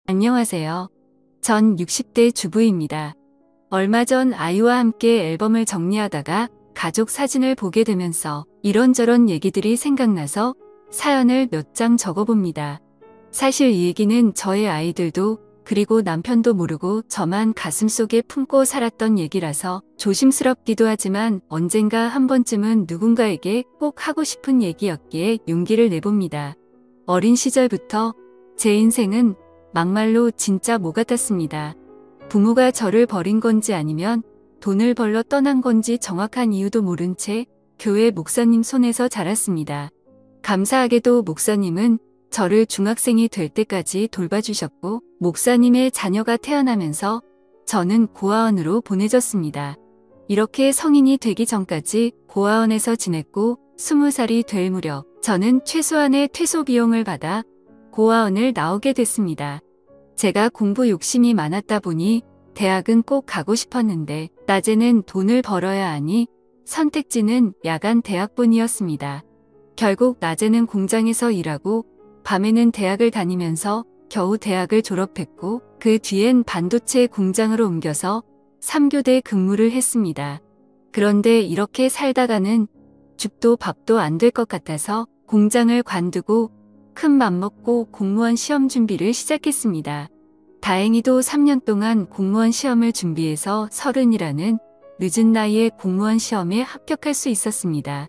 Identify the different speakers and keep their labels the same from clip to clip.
Speaker 1: 안녕하세요. 전 60대 주부입니다. 얼마 전 아이와 함께 앨범을 정리하다가 가족 사진을 보게 되면서 이런저런 얘기들이 생각나서 사연을 몇 장 적어봅니다. 사실 이 얘기는 저의 아이들도 그리고 남편도 모르고 저만 가슴속에 품고 살았던 얘기라서 조심스럽기도 하지만 언젠가 한 번쯤은 누군가에게 꼭 하고 싶은 얘기였기에 용기를 내봅니다. 어린 시절부터 제 인생은 막말로 진짜 모 같았습니다. 부모가 저를 버린 건지 아니면 돈을 벌러 떠난 건지 정확한 이유도 모른 채 교회 목사님 손에서 자랐습니다. 감사하게도 목사님은 저를 중학생이 될 때까지 돌봐주셨고 목사님의 자녀가 태어나면서 저는 고아원으로 보내졌습니다. 이렇게 성인이 되기 전까지 고아원에서 지냈고 20살이 될 무렵 저는 최소한의 퇴소 비용을 받아 고아원을 나오게 됐습니다. 제가 공부 욕심이 많았다 보니 대학은 꼭 가고 싶었는데 낮에는 돈을 벌어야 하니 선택지는 야간 대학뿐이었습니다. 결국 낮에는 공장에서 일하고 밤에는 대학을 다니면서 겨우 대학을 졸업했고 그 뒤엔 반도체 공장으로 옮겨서 3교대 근무를 했습니다. 그런데 이렇게 살다가는 죽도 밥도 안 될 것 같아서 공장을 관두고 큰 맘 먹고 공무원 시험 준비를 시작했습니다. 다행히도 3년 동안 공무원 시험을 준비해서 30이라는 늦은 나이에 공무원 시험에 합격할 수 있었습니다.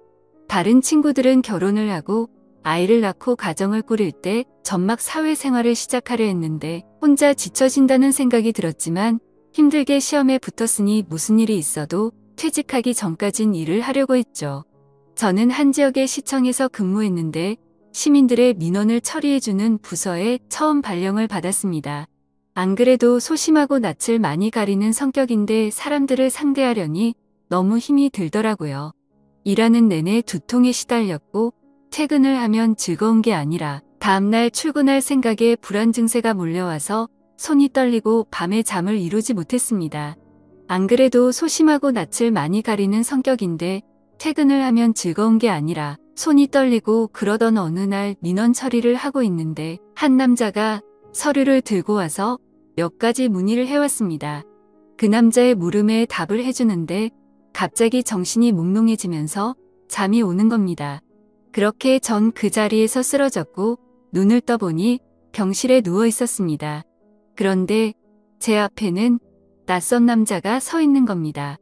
Speaker 1: 다른 친구들은 결혼을 하고 아이를 낳고 가정을 꾸릴 때 전막 사회생활을 시작하려 했는데 혼자 지쳐진다는 생각이 들었지만 힘들게 시험에 붙었으니 무슨 일이 있어도 퇴직하기 전까진 일을 하려고 했죠. 저는 한 지역의 시청에서 근무했는데 시민들의 민원을 처리해주는 부서에 처음 발령을 받았습니다. 안 그래도 소심하고 낯을 많이 가리는 성격인데 사람들을 상대하려니 너무 힘이 들더라고요. 일하는 내내 두통에 시달렸고 퇴근을 하면 즐거운 게 아니라 다음날 출근할 생각에 불안 증세가 몰려와서 손이 떨리고 밤에 잠을 이루지 못했습니다. 안 그래도 소심하고 낯을 많이 가리는 성격인데 퇴근을 하면 즐거운 게 아니라 손이 떨리고 그러던 어느 날 민원 처리를 하고 있는데 한 남자가 서류를 들고 와서 몇 가지 문의를 해왔습니다. 그 남자의 물음에 답을 해주는데 갑자기 정신이 몽롱해지면서 잠이 오는 겁니다. 그렇게 전 그 자리에서 쓰러졌고 눈을 떠보니 병실에 누워 있었습니다. 그런데 제 앞에는 낯선 남자가 서 있는 겁니다.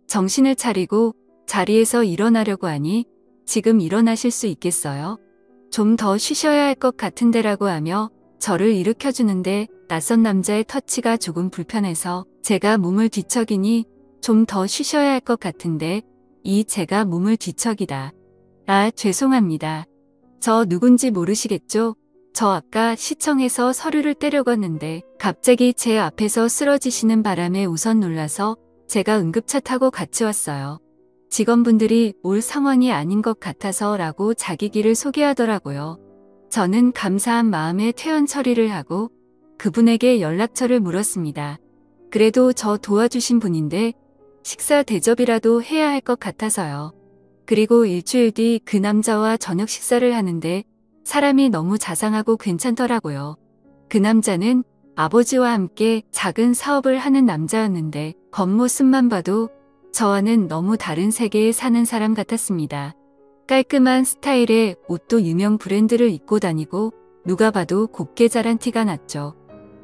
Speaker 1: 정신을 차리고 자리에서 일어나려고 하니 지금 일어나실 수 있겠어요? 좀 더 쉬셔야 할 것 같은데라고 하며 저를 일으켜주는데 낯선 남자의 터치가 조금 불편해서 제가 몸을 뒤척이니 좀 더 쉬셔야 할 것 같은데 제가 몸을 뒤척이다. 아, 죄송합니다. 저 누군지 모르시겠죠? 저 아까 시청에서 서류를 떼려고 했는데 갑자기 제 앞에서 쓰러지시는 바람에 우선 놀라서 제가 응급차 타고 같이 왔어요. 직원분들이 올 상황이 아닌 것 같아서 라고 자기 길을 소개하더라고요. 저는 감사한 마음에 퇴원 처리를 하고 그분에게 연락처를 물었습니다. 그래도 저 도와주신 분인데 식사 대접이라도 해야 할 것 같아서요. 그리고 일주일 뒤 그 남자와 저녁 식사를 하는데 사람이 너무 자상하고 괜찮더라고요. 그 남자는 아버지와 함께 작은 사업을 하는 남자였는데 겉모습만 봐도 저와는 너무 다른 세계에 사는 사람 같았습니다. 깔끔한 스타일의 옷도 유명 브랜드를 입고 다니고 누가 봐도 곱게 자란 티가 났죠.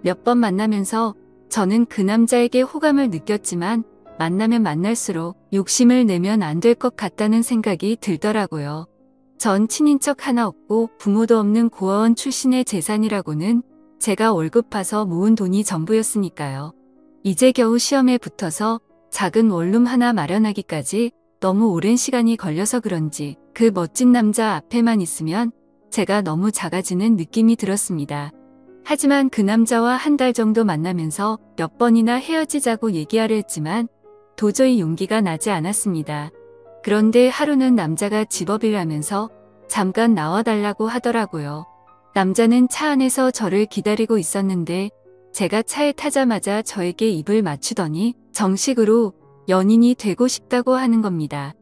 Speaker 1: 몇 번 만나면서 저는 그 남자에게 호감을 느꼈지만 만나면 만날수록 욕심을 내면 안 될 것 같다는 생각이 들더라고요. 전 친인척 하나 없고 부모도 없는 고아원 출신의 재산이라고는 제가 월급 파서 모은 돈이 전부였으니까요. 이제 겨우 시험에 붙어서 작은 원룸 하나 마련하기까지 너무 오랜 시간이 걸려서 그런지 그 멋진 남자 앞에만 있으면 제가 너무 작아지는 느낌이 들었습니다. 하지만 그 남자와 한 달 정도 만나면서 몇 번이나 헤어지자고 얘기하려 했지만 도저히 용기가 나지 않았습니다. 그런데 하루는 남자가 집업일 하면서 잠깐 나와달라고 하더라고요. 남자는 차 안에서 저를 기다리고 있었는데 제가 차에 타자마자 저에게 입을 맞추더니 정식으로 연인이 되고 싶다고 하는 겁니다.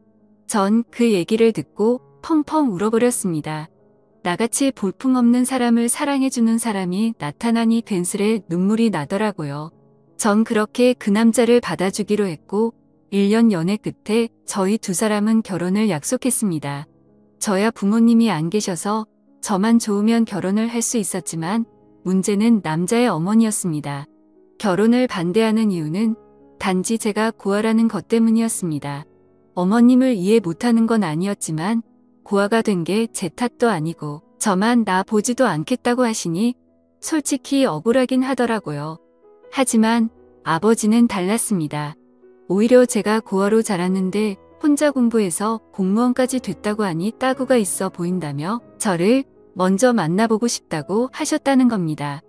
Speaker 1: 전 그 얘기를 듣고 펑펑 울어버렸습니다. 나같이 볼품없는 사람을 사랑해주는 사람이 나타나니 괜스레 눈물이 나더라고요. 전 그렇게 그 남자를 받아주기로 했고 1년 연애 끝에 저희 두 사람은 결혼을 약속했습니다. 저야 부모님이 안 계셔서 저만 좋으면 결혼을 할 수 있었지만 문제는 남자의 어머니였습니다. 결혼을 반대하는 이유는 단지 제가 고아라는 것 때문이었습니다. 어머님을 이해 못하는 건 아니었지만 고아가 된 게 제 탓도 아니고 저만 나 보지도 않겠다고 하시니 솔직히 억울하긴 하더라고요. 하지만 아버지는 달랐습니다. 오히려 제가 고아로 자랐는데 혼자 공부해서 공무원까지 됐다고 하니 따구가 있어 보인다며 저를 먼저 만나보고 싶다고 하셨다는 겁니다.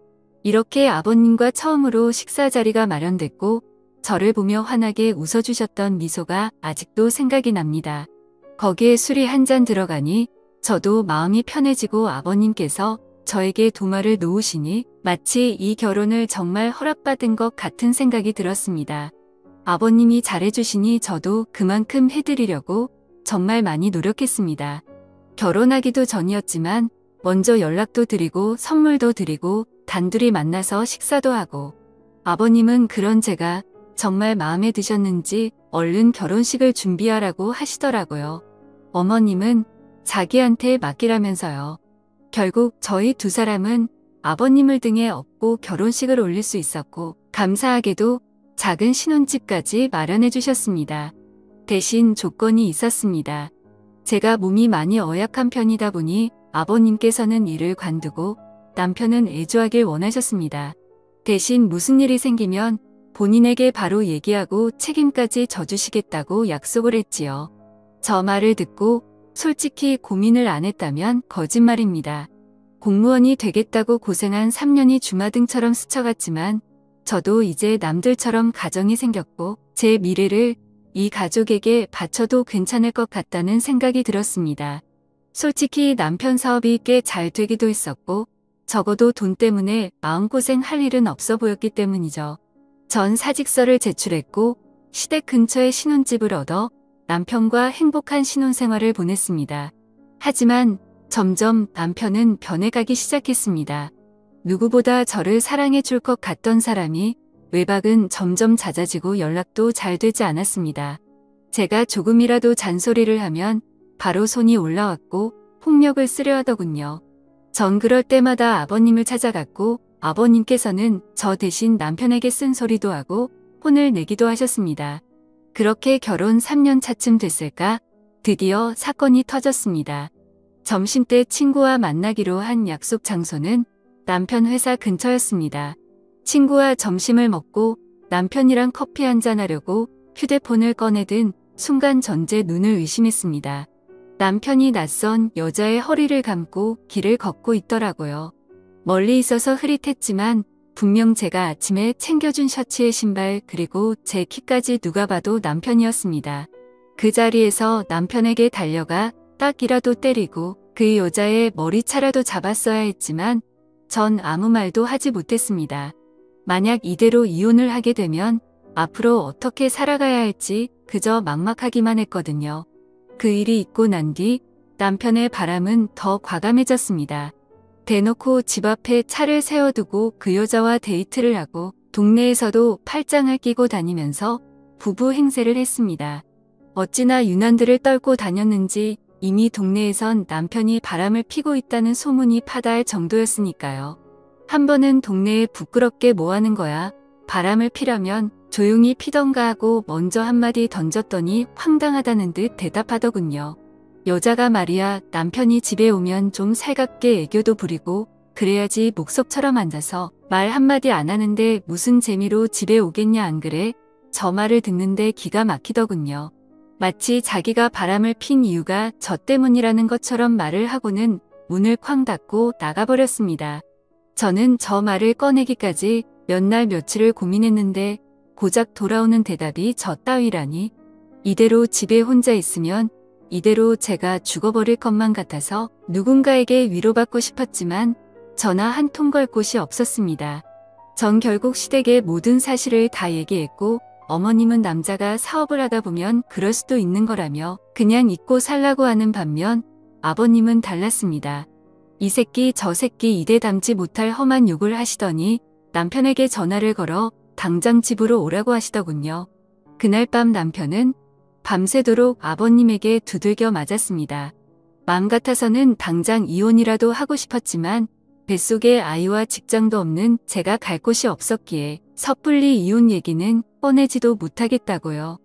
Speaker 1: 이렇게 아버님과 처음으로 식사 자리가 마련됐고 저를 보며 환하게 웃어주셨던 미소가 아직도 생각이 납니다. 거기에 술이 한 잔 들어가니 저도 마음이 편해지고 아버님께서 저에게 도마를 놓으시니 마치 이 결혼을 정말 허락받은 것 같은 생각이 들었습니다. 아버님이 잘해주시니 저도 그만큼 해드리려고 정말 많이 노력했습니다. 결혼하기도 전이었지만 먼저 연락도 드리고 선물도 드리고 단둘이 만나서 식사도 하고 아버님은 그런 제가 정말 마음에 드셨는지 얼른 결혼식을 준비하라고 하시더라고요. 어머님은 자기한테 맡기라면서요. 결국 저희 두 사람은 아버님을 등에 업고 결혼식을 올릴 수 있었고 감사하게도 작은 신혼집까지 마련해 주셨습니다. 대신 조건이 있었습니다. 제가 몸이 많이 어약한 편이다 보니 아버님께서는 일을 관두고 남편은 애조하길 원하셨습니다. 대신 무슨 일이 생기면 본인에게 바로 얘기하고 책임까지 져주시겠다고 약속을 했지요. 저 말을 듣고 솔직히 고민을 안 했다면 거짓말입니다. 공무원이 되겠다고 고생한 3년이 주마등처럼 스쳐갔지만 저도 이제 남들처럼 가정이 생겼고 제 미래를 이 가족에게 바쳐도 괜찮을 것 같다는 생각이 들었습니다. 솔직히 남편 사업이 꽤 잘 되기도 했었고 적어도 돈 때문에 마음고생할 일은 없어 보였기 때문이죠. 전 사직서를 제출했고 시댁 근처에 신혼집을 얻어 남편과 행복한 신혼생활을 보냈습니다. 하지만 점점 남편은 변해가기 시작했습니다. 누구보다 저를 사랑해 줄 것 같던 사람이 외박은 점점 잦아지고 연락도 잘 되지 않았습니다. 제가 조금이라도 잔소리를 하면 바로 손이 올라왔고 폭력을 쓰려 하더군요. 전 그럴 때마다 아버님을 찾아갔고 아버님께서는 저 대신 남편에게 쓴소리도 하고 혼을 내기도 하셨습니다. 그렇게 결혼 3년 차쯤 됐을까 드디어 사건이 터졌습니다. 점심때 친구와 만나기로 한 약속 장소는 남편 회사 근처였습니다. 친구와 점심을 먹고 남편이랑 커피 한잔 하려고 휴대폰을 꺼내든 순간 전제 눈을 의심했습니다. 남편이 낯선 여자의 허리를 감고 길을 걷고 있더라고요. 멀리 있어서 흐릿했지만 분명 제가 아침에 챙겨준 셔츠에 신발 그리고 제 키까지 누가 봐도 남편이었습니다. 그 자리에서 남편에게 달려가 딱이라도 때리고 그 여자의 머리차라도 잡았어야 했지만 전 아무 말도 하지 못했습니다. 만약 이대로 이혼을 하게 되면 앞으로 어떻게 살아가야 할지 그저 막막하기만 했거든요. 그 일이 있고 난 뒤 남편의 바람은 더 과감해졌습니다. 대놓고 집 앞에 차를 세워두고 그 여자와 데이트를 하고 동네에서도 팔짱을 끼고 다니면서 부부 행세를 했습니다. 어찌나 유난들을 떨고 다녔는지 이미 동네에선 남편이 바람을 피고 있다는 소문이 파다할 정도였으니까요. 한 번은 동네에 부끄럽게 뭐하는 거야. 바람을 피려면 조용히 피던가 하고 먼저 한마디 던졌더니 황당하다는 듯 대답하더군요. 여자가 말이야 남편이 집에 오면 좀 살갑게 애교도 부리고 그래야지 목석처럼 앉아서 말 한마디 안 하는데 무슨 재미로 집에 오겠냐 안 그래? 저 말을 듣는데 기가 막히더군요. 마치 자기가 바람을 핀 이유가 저 때문이라는 것처럼 말을 하고는 문을 쾅 닫고 나가버렸습니다. 저는 저 말을 꺼내기까지 몇 날 며칠을 고민했는데 고작 돌아오는 대답이 저 따위라니. 이대로 집에 혼자 있으면 이대로 제가 죽어버릴 것만 같아서 누군가에게 위로받고 싶었지만 전화 한 통 걸 곳이 없었습니다. 전 결국 시댁에 모든 사실을 다 얘기했고 어머님은 남자가 사업을 하다 보면 그럴 수도 있는 거라며 그냥 잊고 살라고 하는 반면 아버님은 달랐습니다. 이 새끼 저 새끼 이대 담지 못할 험한 욕을 하시더니 남편에게 전화를 걸어 당장 집으로 오라고 하시더군요. 그날 밤 남편은 밤새도록 아버님에게 두들겨 맞았습니다. 마음 같아서는 당장 이혼이라도 하고 싶었지만 뱃속에 아이와 직장도 없는 제가 갈 곳이 없었기에 섣불리 이혼 얘기는 꺼내지도 못하겠다고요.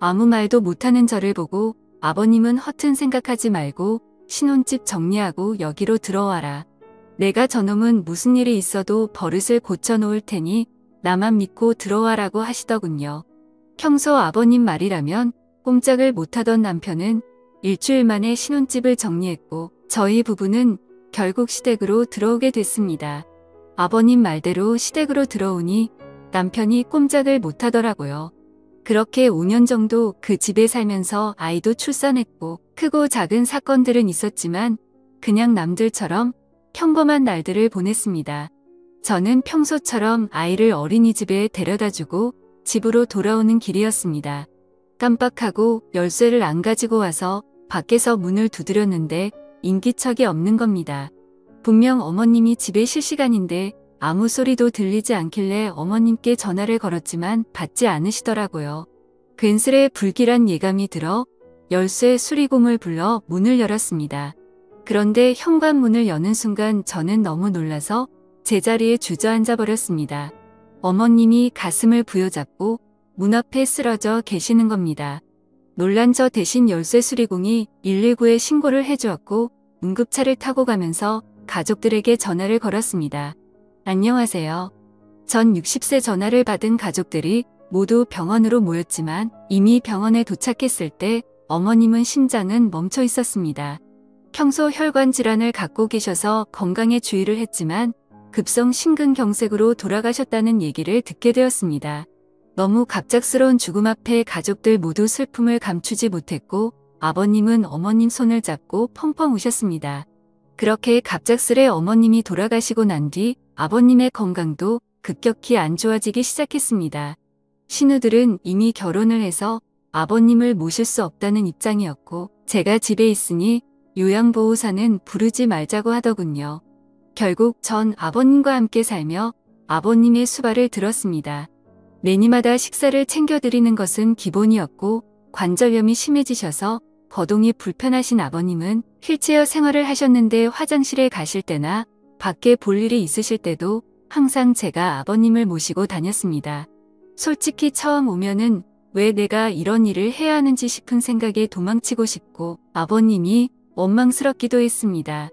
Speaker 1: 아무 말도 못하는 저를 보고 아버님은 허튼 생각하지 말고 신혼집 정리하고 여기로 들어와라. 내가 저놈은 무슨 일이 있어도 버릇을 고쳐놓을 테니 나만 믿고 들어와라고 하시더군요. 평소 아버님 말이라면 꼼짝을 못하던 남편은 일주일 만에 신혼집을 정리했고 저희 부부는 결국 시댁으로 들어오게 됐습니다. 아버님 말대로 시댁으로 들어오니 남편이 꼼짝을 못하더라고요. 그렇게 5년 정도 그 집에 살면서 아이도 출산했고 크고 작은 사건들은 있었지만 그냥 남들처럼 평범한 날들을 보냈습니다. 저는 평소처럼 아이를 어린이집에 데려다주고 집으로 돌아오는 길이었습니다. 깜빡하고 열쇠를 안 가지고 와서 밖에서 문을 두드렸는데 인기척이 없는 겁니다. 분명 어머님이 집에 쉴 시간인데 아무 소리도 들리지 않길래 어머님께 전화를 걸었지만 받지 않으시더라고요. 괜스레 불길한 예감이 들어 열쇠 수리공을 불러 문을 열었습니다. 그런데 현관문을 여는 순간 저는 너무 놀라서 제자리에 주저앉아 버렸습니다. 어머님이 가슴을 부여잡고 문 앞에 쓰러져 계시는 겁니다. 놀란 저 대신 열쇠 수리공이 119에 신고를 해주었고 응급차를 타고 가면서 가족들에게 전화를 걸었습니다. 안녕하세요. 전 60세 전화를 받은 가족들이 모두 병원으로 모였지만 이미 병원에 도착했을 때 어머님은 심장은 멈춰 있었습니다. 평소 혈관 질환을 갖고 계셔서 건강에 주의를 했지만 급성 심근경색으로 돌아가셨다는 얘기를 듣게 되었습니다. 너무 갑작스러운 죽음 앞에 가족들 모두 슬픔을 감추지 못했고 아버님은 어머님 손을 잡고 펑펑 우셨습니다. 그렇게 갑작스레 어머님이 돌아가시고 난 뒤 아버님의 건강도 급격히 안 좋아지기 시작했습니다. 신우들은 이미 결혼을 해서 아버님을 모실 수 없다는 입장이었고 제가 집에 있으니 요양보호사는 부르지 말자고 하더군요. 결국 전 아버님과 함께 살며 아버님의 수발을 들었습니다. 매니마다 식사를 챙겨드리는 것은 기본이었고 관절염이 심해지셔서 거동이 불편하신 아버님은 휠체어 생활을 하셨는데 화장실에 가실 때나 밖에 볼 일이 있으실 때도 항상 제가 아버님을 모시고 다녔습니다. 솔직히 처음 오면은 왜 내가 이런 일을 해야 하는지 싶은 생각에 도망치고 싶고 아버님이 원망스럽기도 했습니다.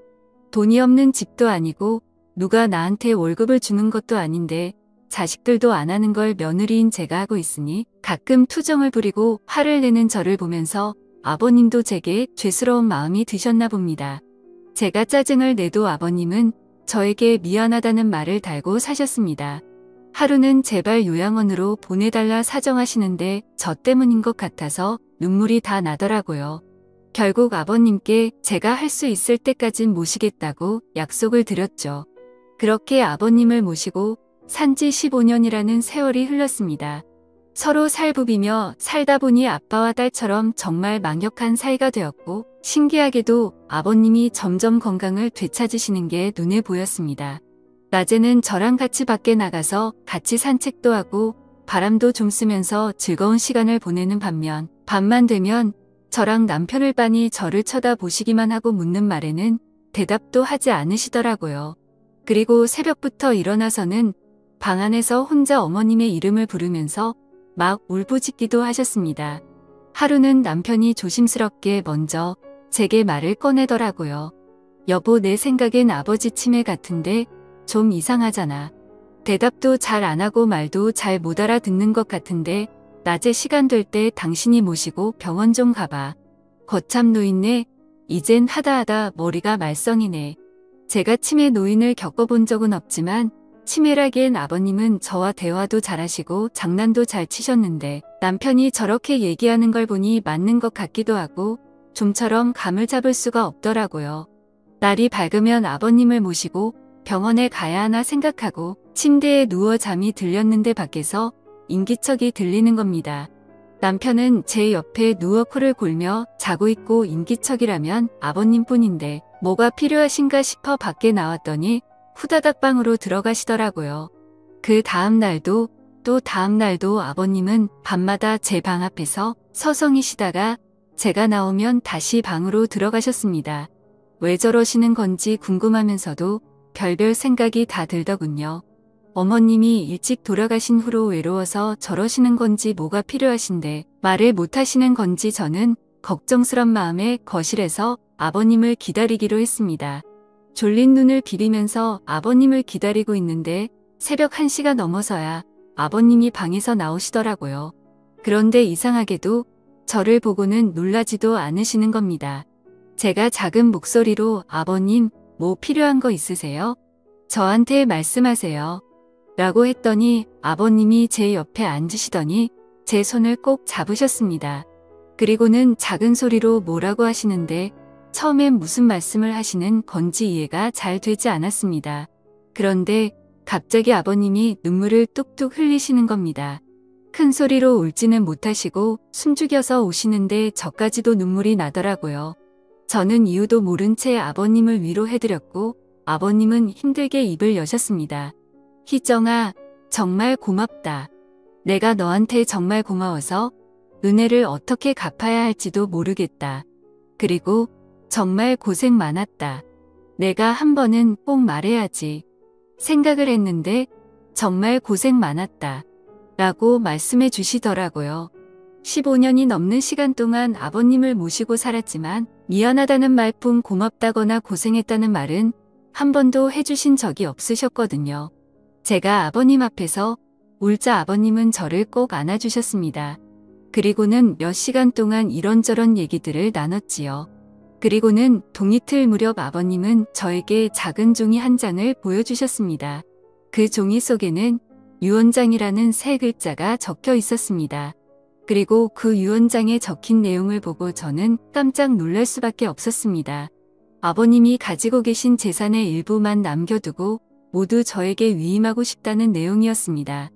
Speaker 1: 돈이 없는 집도 아니고 누가 나한테 월급을 주는 것도 아닌데 자식들도 안 하는 걸 며느리인 제가 하고 있으니 가끔 투정을 부리고 화를 내는 저를 보면서 아버님도 제게 죄스러운 마음이 드셨나 봅니다. 제가 짜증을 내도 아버님은 저에게 미안하다는 말을 달고 사셨습니다. 하루는 제발 요양원으로 보내달라 사정하시는데 저 때문인 것 같아서 눈물이 다 나더라고요. 결국 아버님께 제가 할 수 있을 때까진 모시겠다고 약속을 드렸죠. 그렇게 아버님을 모시고 산지 15년이라는 세월이 흘렀습니다. 서로 살부비며 살다 보니 아빠와 딸처럼 정말 망역한 사이가 되었고 신기하게도 아버님이 점점 건강을 되찾으시는 게 눈에 보였습니다. 낮에는 저랑 같이 밖에 나가서 같이 산책도 하고 바람도 좀 쐬면서 즐거운 시간을 보내는 반면 밤만 되면 저랑 남편을 빤히 저를 쳐다보시기만 하고 묻는 말에는 대답도 하지 않으시더라고요. 그리고 새벽부터 일어나서는 방 안에서 혼자 어머님의 이름을 부르면서 막 울부짖기도 하셨습니다. 하루는 남편이 조심스럽게 먼저 제게 말을 꺼내더라고요. 여보, 내 생각엔 아버지 치매 같은데 좀 이상하잖아. 대답도 잘 안 하고 말도 잘 못 알아듣는 것 같은데 낮에 시간 될 때 당신이 모시고 병원 좀 가봐. 거참 노인네. 이젠 하다 머리가 말썽이네. 제가 치매 노인을 겪어본 적은 없지만 치매라기엔 아버님은 저와 대화도 잘하시고 장난도 잘 치셨는데 남편이 저렇게 얘기하는 걸 보니 맞는 것 같기도 하고 좀처럼 감을 잡을 수가 없더라고요. 날이 밝으면 아버님을 모시고 병원에 가야 하나 생각하고 침대에 누워 잠이 들렸는데 밖에서 인기척이 들리는 겁니다. 남편은 제 옆에 누워 코를 골며 자고 있고 인기척이라면 아버님뿐인데 뭐가 필요하신가 싶어 밖에 나왔더니 후다닥 방으로 들어가시더라고요. 그 다음 날도 또 다음 날도 아버님은 밤마다 제 방 앞에서 서성이시다가 제가 나오면 다시 방으로 들어가셨습니다. 왜 저러시는 건지 궁금하면서도 별별 생각이 다 들더군요. 어머님이 일찍 돌아가신 후로 외로워서 저러시는 건지 뭐가 필요하신데 말을 못하시는 건지 저는 걱정스런 마음에 거실에서 아버님을 기다리기로 했습니다. 졸린 눈을 비비면서 아버님을 기다리고 있는데 새벽 1시가 넘어서야 아버님이 방에서 나오시더라고요. 그런데 이상하게도 저를 보고는 놀라지도 않으시는 겁니다. 제가 작은 목소리로 아버님, 뭐 필요한 거 있으세요? 저한테 말씀하세요. 라고 했더니 아버님이 제 옆에 앉으시더니 제 손을 꼭 잡으셨습니다. 그리고는 작은 소리로 뭐라고 하시는데 처음엔 무슨 말씀을 하시는 건지 이해가 잘 되지 않았습니다. 그런데 갑자기 아버님이 눈물을 뚝뚝 흘리시는 겁니다. 큰 소리로 울지는 못하시고 숨죽여서 우시는데 저까지도 눈물이 나더라고요. 저는 이유도 모른 채 아버님을 위로해드렸고 아버님은 힘들게 입을 여셨습니다. 희정아, 정말 고맙다. 내가 너한테 정말 고마워서 은혜를 어떻게 갚아야 할지도 모르겠다. 그리고 정말 고생 많았다. 내가 한 번은 꼭 말해야지. 생각을 했는데 정말 고생 많았다. 라고 말씀해 주시더라고요. 15년이 넘는 시간 동안 아버님을 모시고 살았지만 미안하다는 말뿐 고맙다거나 고생했다는 말은 한 번도 해주신 적이 없으셨거든요. 제가 아버님 앞에서 울자 아버님은 저를 꼭 안아주셨습니다. 그리고는 몇 시간 동안 이런저런 얘기들을 나눴지요. 그리고는 동이틀 무렵 아버님은 저에게 작은 종이 한 장을 보여주셨습니다. 그 종이 속에는 유언장이라는 세 글자가 적혀 있었습니다. 그리고 그 유언장에 적힌 내용을 보고 저는 깜짝 놀랄 수밖에 없었습니다. 아버님이 가지고 계신 재산의 일부만 남겨두고 모두 저에게 위임하고 싶다는 내용이었습니다.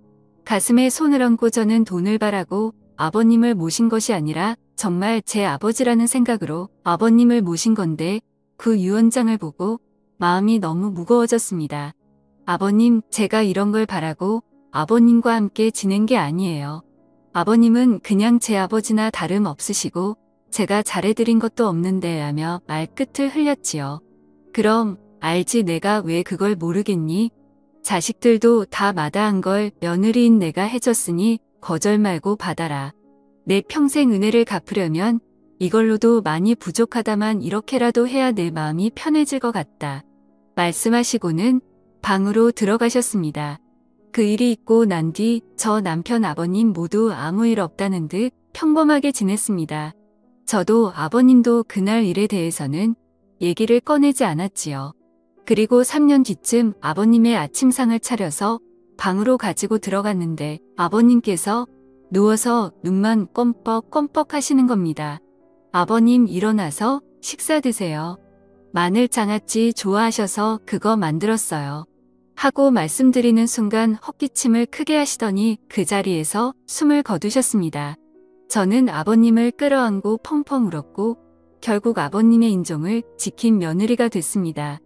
Speaker 1: 가슴에 손을 얹고 저는 돈을 바라고 아버님을 모신 것이 아니라 정말 제 아버지라는 생각으로 아버님을 모신 건데 그 유언장을 보고 마음이 너무 무거워졌습니다. 아버님, 제가 이런 걸 바라고 아버님과 함께 지낸 게 아니에요. 아버님은 그냥 제 아버지나 다름없으시고 제가 잘해드린 것도 없는데 라며 말끝을 흘렸지요. 그럼 알지 내가 왜 그걸 모르겠니? 자식들도 다 마다한 걸 며느리인 내가 해줬으니 거절 말고 받아라. 내 평생 은혜를 갚으려면 이걸로도 많이 부족하다만 이렇게라도 해야 내 마음이 편해질 것 같다. 말씀하시고는 방으로 들어가셨습니다. 그 일이 있고 난 뒤 저 남편 아버님 모두 아무 일 없다는 듯 평범하게 지냈습니다. 저도 아버님도 그날 일에 대해서는 얘기를 꺼내지 않았지요. 그리고 3년 뒤쯤 아버님의 아침상을 차려서 방으로 가지고 들어갔는데 아버님께서 누워서 눈만 껌뻑껌뻑 하시는 겁니다. 아버님 일어나서 식사 드세요. 마늘 장아찌 좋아하셔서 그거 만들었어요. 하고 말씀드리는 순간 헛기침을 크게 하시더니 그 자리에서 숨을 거두셨습니다. 저는 아버님을 끌어안고 펑펑 울었고 결국 아버님의 인종을 지킨 며느리가 됐습니다.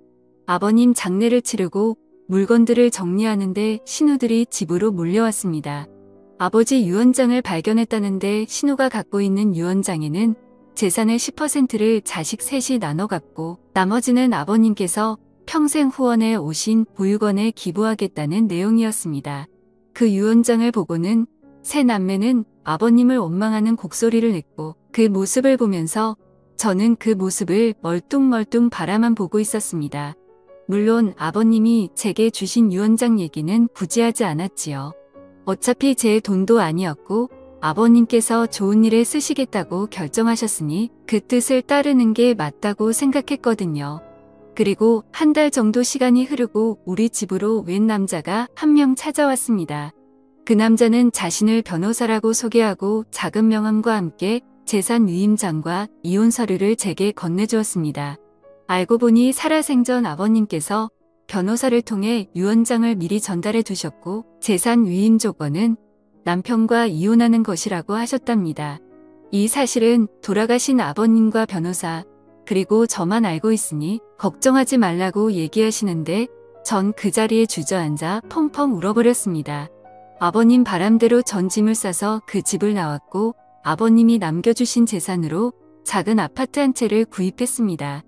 Speaker 1: 아버님 장례를 치르고 물건들을 정리하는데 신우들이 집으로 몰려왔습니다. 아버지 유언장을 발견했다는데 신우가 갖고 있는 유언장에는 재산의 10%를 자식 셋이 나눠 갖고 나머지는 아버님께서 평생 후원해 오신 보육원에 기부하겠다는 내용이었습니다. 그 유언장을 보고는 세 남매는 아버님을 원망하는 곡소리를 냈고 그 모습을 보면서 저는 그 모습을 멀뚱멀뚱 바라만 보고 있었습니다. 물론 아버님이 제게 주신 유언장 얘기는 굳이 하지 않았지요. 어차피 제 돈도 아니었고 아버님께서 좋은 일에 쓰시겠다고 결정하셨으니 그 뜻을 따르는 게 맞다고 생각했거든요. 그리고 한 달 정도 시간이 흐르고 우리 집으로 웬 남자가 한 명 찾아왔습니다. 그 남자는 자신을 변호사라고 소개하고 작은 명함과 함께 재산 위임장과 이혼 서류를 제게 건네주었습니다. 알고 보니 살아생전 아버님께서 변호사를 통해 유언장을 미리 전달해 두셨고 재산 위임 조건은 남편과 이혼하는 것이라고 하셨답니다. 이 사실은 돌아가신 아버님과 변호사 그리고 저만 알고 있으니 걱정하지 말라고 얘기하시는데 전 그 자리에 주저앉아 펑펑 울어버렸습니다. 아버님 바람대로 전 짐을 싸서 그 집을 나왔고 아버님이 남겨주신 재산으로 작은 아파트 한 채를 구입했습니다.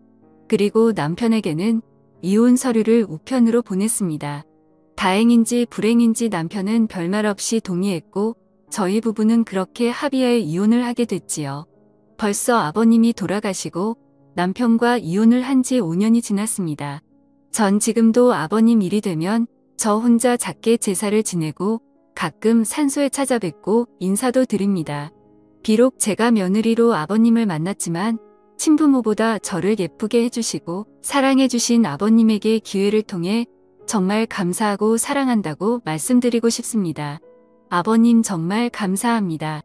Speaker 1: 그리고 남편에게는 이혼 서류를 우편으로 보냈습니다. 다행인지 불행인지 남편은 별말 없이 동의했고 저희 부부는 그렇게 합의하에 이혼을 하게 됐지요. 벌써 아버님이 돌아가시고 남편과 이혼을 한 지 5년이 지났습니다. 전 지금도 아버님 일이 되면 저 혼자 작게 제사를 지내고 가끔 산소에 찾아뵙고 인사도 드립니다. 비록 제가 며느리로 아버님을 만났지만 친부모보다 저를 예쁘게 해주시고 사랑해주신 아버님에게 기회를 통해 정말 감사하고 사랑한다고 말씀드리고 싶습니다. 아버님 정말 감사합니다.